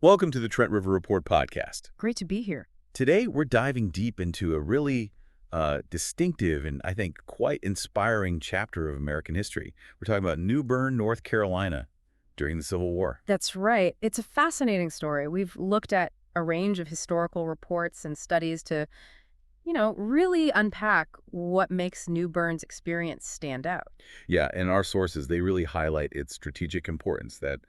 Welcome to the Trent River Report podcast. Great to be here. Today, we're diving deep into a really distinctive and I think quite inspiring chapter of American history. We're talking about New Bern, North Carolina during the Civil War. That's right. It's a fascinating story. We've looked at a range of historical reports and studies to, really unpack what makes New Bern's experience stand out. Yeah, and our sources, they really highlight its strategic importance, that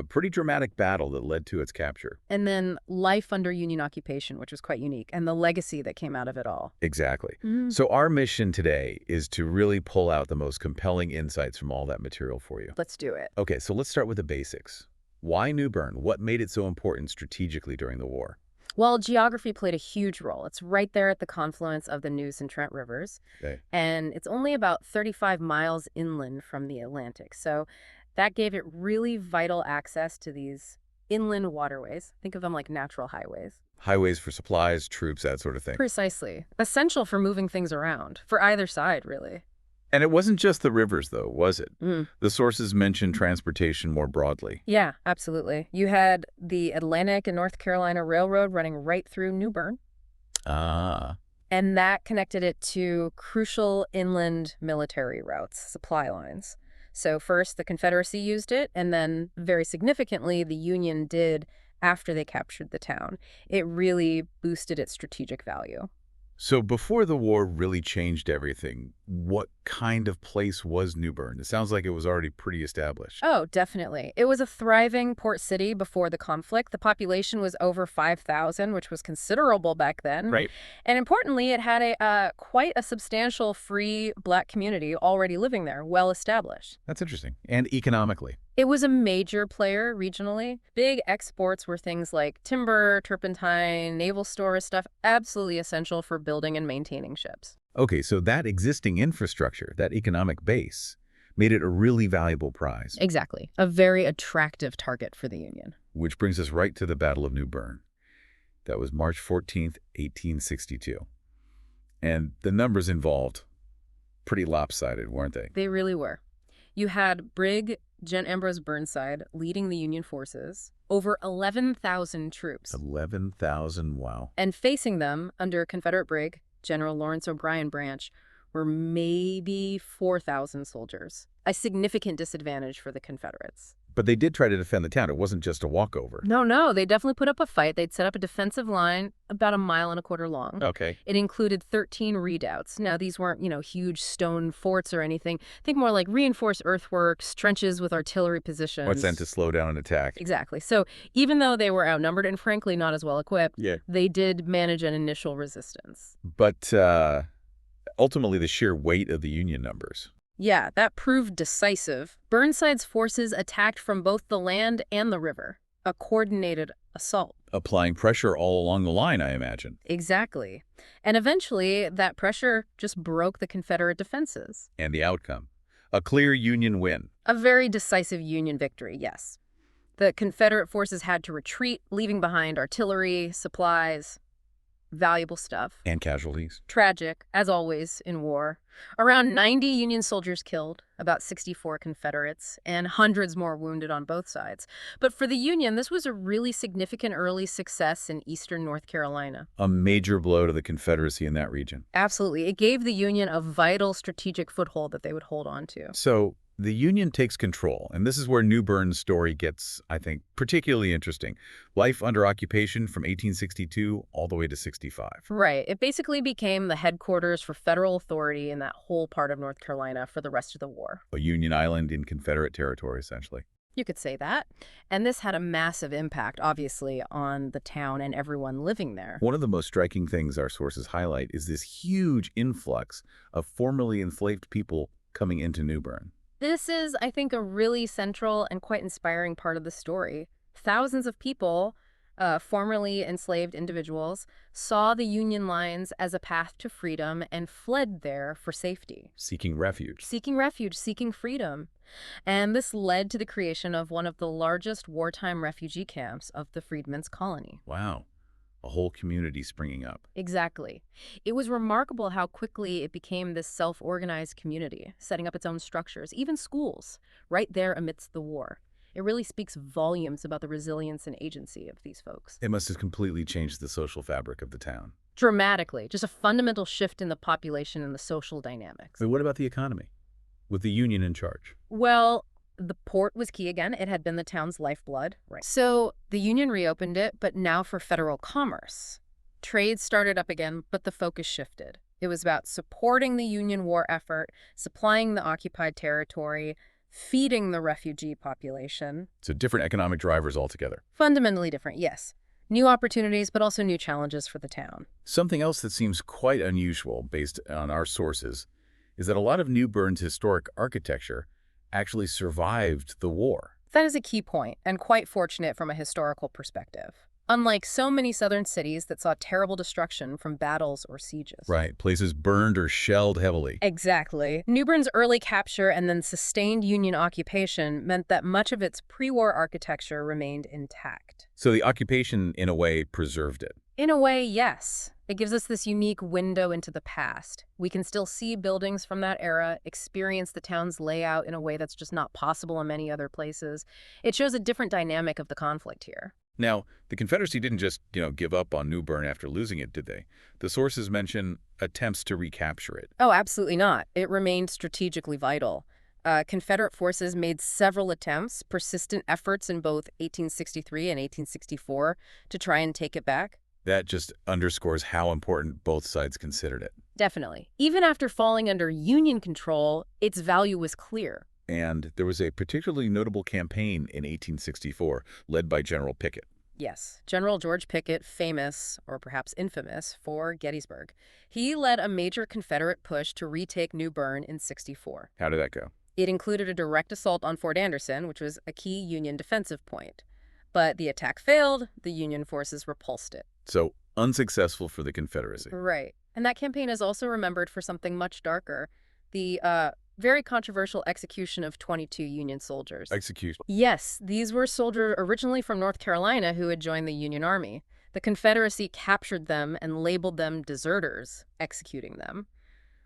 pretty dramatic battle that led to its capture. And then life under Union occupation, which was quite unique, and the legacy that came out of it all. Exactly. Mm. So our mission today is to really pull out the most compelling insights from all that material for you. Let's do it. Okay, so let's start with the basics. Why New Bern? What made it so important strategically during the war? Well, geography played a huge role. It's right there at the confluence of the Neuse and Trent rivers, Okay. and it's only about 35 miles inland from the Atlantic. So that gave it really vital access to these inland waterways. Think of them like natural highways. Highways for supplies, troops, that sort of thing. Precisely. Essential for moving things around, for either side, really. And it wasn't just the rivers, though, was it? Mm. The sources mentioned transportation more broadly. Yeah, absolutely. You had the Atlantic and North Carolina Railroad running right through New Bern, Ah, and that connected it to crucial inland military routes, supply lines. So first, the Confederacy used it, and then, very significantly, the Union did after they captured the town. It really boosted its strategic value. so before the war really changed everything, what kind of place was New Bern? It sounds like it was already pretty established. Oh, definitely. It was a thriving port city before the conflict. The population was over 5,000, which was considerable back then. Right. And importantly, it had quite a substantial free Black community already living there, well established. That's interesting. And economically. It was a major player regionally. Big exports were things like timber, turpentine, naval storage stuff, absolutely essential for building and maintaining ships. Okay, so that existing infrastructure, that economic base, made it a really valuable prize. Exactly. A very attractive target for the Union. Which brings us right to the Battle of New Bern. That was March 14th, 1862. And the numbers involved, pretty lopsided, weren't they? They really were. You had Brig Gen Ambrose Burnside leading the Union forces, over 11,000 troops. 11,000, wow. And facing them, under Confederate Brig General Lawrence O'Brien Branch, were maybe 4,000 soldiers. A significant disadvantage for the Confederates. But they did try to defend the town. It wasn't just a walkover. No, they definitely put up a fight. They'd set up a defensive line about 1.25 miles long. Okay. It included 13 redoubts. Now, these weren't, huge stone forts or anything. Think more like reinforced earthworks, trenches with artillery positions. What's meant to slow down an attack? Exactly. So even though they were outnumbered and frankly not as well equipped, Yeah. they did manage an initial resistance. But ultimately, the sheer weight of the Union numbers. Yeah, that proved decisive. Burnside's forces attacked from both the land and the river. A coordinated assault. Applying pressure all along the line, I imagine. Exactly. And eventually, that pressure just broke the Confederate defenses. And the outcome? A clear Union win. A very decisive Union victory, yes. The Confederate forces had to retreat, leaving behind artillery, supplies, valuable stuff. And casualties. Tragic, as always, in war. Around 90 Union soldiers killed, about 64 Confederates, and hundreds more wounded on both sides. But for the Union, this was a really significant early success in eastern North Carolina. A major blow to the Confederacy in that region. Absolutely. It gave the Union a vital strategic foothold that they would hold on to. So the Union takes control, and this is where New Bern's story gets, I think, particularly interesting. Life under occupation from 1862 all the way to 65. Right. It basically became the headquarters for federal authority in that whole part of North Carolina for the rest of the war. A Union island in Confederate territory, essentially. You could say that. And this had a massive impact, obviously, on the town and everyone living there. One of the most striking things our sources highlight is this huge influx of formerly enslaved people coming into New Bern. This is, I think, a really central and quite inspiring part of the story. Thousands of people, formerly enslaved individuals, saw the Union lines as a path to freedom and fled there for safety. Seeking refuge. Seeking refuge, seeking freedom. And this led to the creation of one of the largest wartime refugee camps of the freedmen's colony. Wow. A whole community springing up. Exactly. It was remarkable how quickly it became this self-organized community, setting up its own structures, even schools, right there amidst the war. It really speaks volumes about the resilience and agency of these folks. It must have completely changed the social fabric of the town. Dramatically, just a fundamental shift in the population and the social dynamics. But what about the economy, with the Union in charge? Well, the port was key again. It had been the town's lifeblood. Right. So the Union reopened it, but now for federal commerce. Trade started up again, but the focus shifted. It was about supporting the Union war effort, supplying the occupied territory, feeding the refugee population. So different economic drivers altogether. Fundamentally different, yes. New opportunities, but also new challenges for the town. Something else that seems quite unusual, based on our sources, is that a lot of New Bern's historic architecture actually survived the war. That is a key point, and quite fortunate from a historical perspective. Unlike so many southern cities that saw terrible destruction from battles or sieges. Right, places burned or shelled heavily. Exactly. New Bern's early capture and then sustained Union occupation meant that much of its pre-war architecture remained intact. So the occupation, in a way, preserved it. In a way, yes. It gives us this unique window into the past. We can still see buildings from that era, experience the town's layout in a way that's just not possible in many other places. It shows a different dynamic of the conflict here. Now, the Confederacy didn't just, give up on New Bern after losing it, did they? The sources mention attempts to recapture it. Oh, absolutely not. It remained strategically vital. Confederate forces made several attempts, persistent efforts in both 1863 and 1864 to try and take it back. That just underscores how important both sides considered it. Definitely. Even after falling under Union control, its value was clear. And there was a particularly notable campaign in 1864 led by General Pickett. Yes, General George Pickett, famous, or perhaps infamous, for Gettysburg. He led a major Confederate push to retake New Bern in '64. How did that go? It included a direct assault on Fort Anderson, which was a key Union defensive point. But the attack failed, the Union forces repulsed it. So, unsuccessful for the Confederacy. Right. And that campaign is also remembered for something much darker. The very controversial execution of 22 Union soldiers. Execution. Yes, these were soldiers originally from North Carolina who had joined the Union Army. The Confederacy captured them and labeled them deserters, executing them.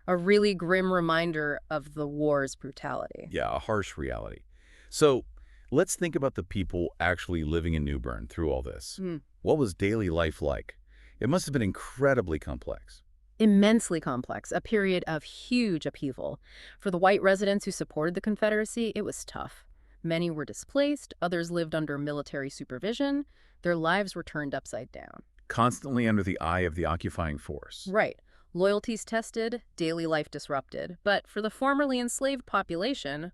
A really grim reminder of the war's brutality. Yeah, a harsh reality. So, let's think about the people actually living in New Bern through all this. What was daily life like? It must have been incredibly complex. Immensely complex, a period of huge upheaval. For the white residents who supported the Confederacy, it was tough. Many were displaced, others lived under military supervision. Their lives were turned upside down. Constantly under the eye of the occupying force. Right. Loyalties tested, daily life disrupted. But for the formerly enslaved population,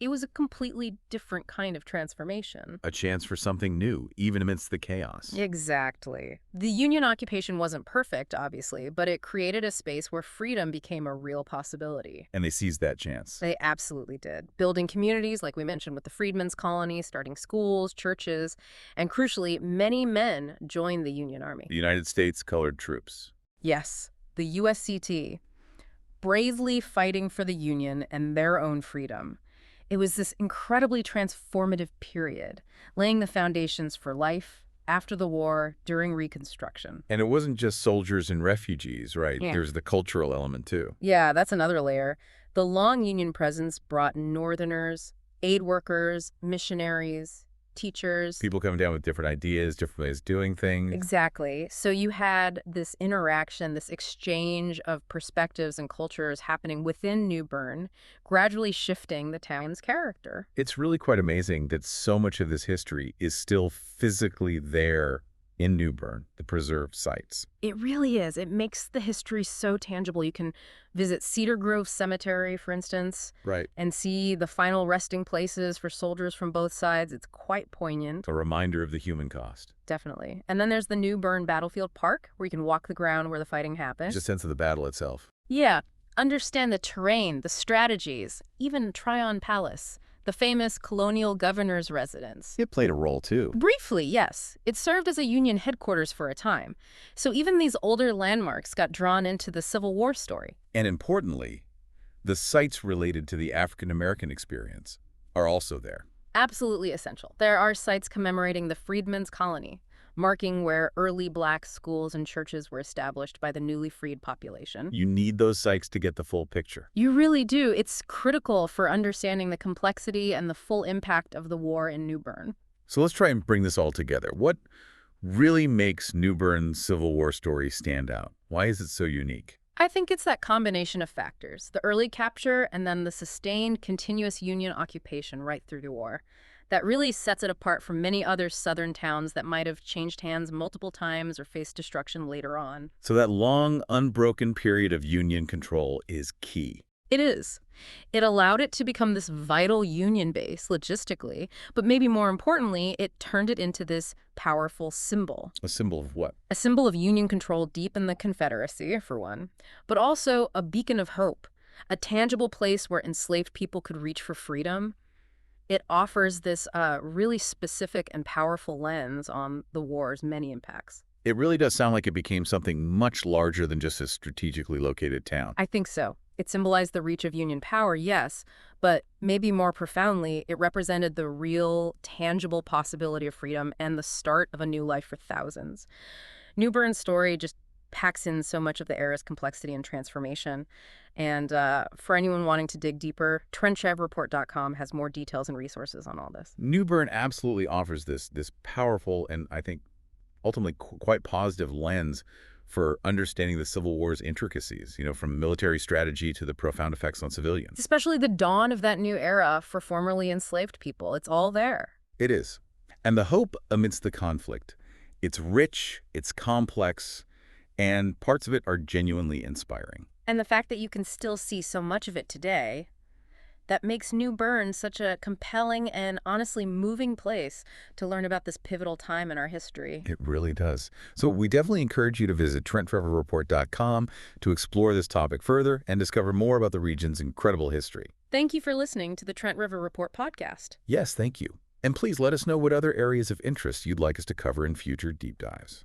it was a completely different kind of transformation. A chance for something new, even amidst the chaos. Exactly. The Union occupation wasn't perfect, obviously, but it created a space where freedom became a real possibility. And they seized that chance. They absolutely did. Building communities, like we mentioned with the freedmen's colony, starting schools, churches, and crucially, many men joined the Union Army. The United States Colored Troops. Yes, the USCT, bravely fighting for the Union and their own freedom. It was this incredibly transformative period, laying the foundations for life after the war, during Reconstruction. And it wasn't just soldiers and refugees, right? Yeah. There's the cultural element, too. Yeah, that's another layer. The long Union presence brought Northerners, aid workers, missionaries, teachers. People coming down with different ideas, different ways of doing things. Exactly. So you had this interaction, this exchange of perspectives and cultures happening within New Bern, gradually shifting the town's character. It's really quite amazing that so much of this history is still physically there in New Bern, the preserved sites. It really is. It makes the history so tangible. You can visit Cedar Grove Cemetery, for instance, Right. and see the final resting places for soldiers from both sides. It's quite poignant. A reminder of the human cost. Definitely. And then there's the New Bern Battlefield Park, where you can walk the ground where the fighting happened. Just a sense of the battle itself. Yeah. Understand the terrain, the strategies, even Tryon Palace, the famous colonial governor's residence. It played a role, too. Briefly, yes. It served as a Union headquarters for a time. So even these older landmarks got drawn into the Civil War story. And importantly, the sites related to the African-American experience are also there. Absolutely essential. There are sites commemorating the freedmen's colony, marking where early Black schools and churches were established by the newly freed population. You need those sites to get the full picture. You really do. It's critical for understanding the complexity and the full impact of the war in New Bern. So let's try and bring this all together. What really makes New Bern's Civil War story stand out? Why is it so unique? I think it's that combination of factors, the early capture and then the sustained, continuous Union occupation right through the war, that really sets it apart from many other Southern towns that might have changed hands multiple times or faced destruction later on. So that long, unbroken period of Union control is key. It is. It allowed it to become this vital Union base logistically, but maybe more importantly, it turned it into this powerful symbol. A symbol of what? A symbol of Union control deep in the Confederacy, for one, but also a beacon of hope, a tangible place where enslaved people could reach for freedom. It offers this really specific and powerful lens on the war's many impacts. It really does sound like it became something much larger than just a strategically located town. I think so. It symbolized the reach of Union power, yes, but maybe more profoundly, it represented the real, tangible possibility of freedom and the start of a new life for thousands. New Bern's story just packs in so much of the era's complexity and transformation. And for anyone wanting to dig deeper, TrentRevReport.com has more details and resources on all this. New Bern absolutely offers this powerful and, I think, ultimately quite positive lens for understanding the Civil War's intricacies, from military strategy to the profound effects on civilians. Especially the dawn of that new era for formerly enslaved people. It's all there. It is. And the hope amidst the conflict. It's rich, it's complex, and parts of it are genuinely inspiring. And the fact that you can still see so much of it today, that makes New Bern such a compelling and honestly moving place to learn about this pivotal time in our history. It really does. So we definitely encourage you to visit TrentRevReport.com to explore this topic further and discover more about the region's incredible history. Thank you for listening to the Trent River Report podcast. Yes, thank you. And please let us know what other areas of interest you'd like us to cover in future deep dives.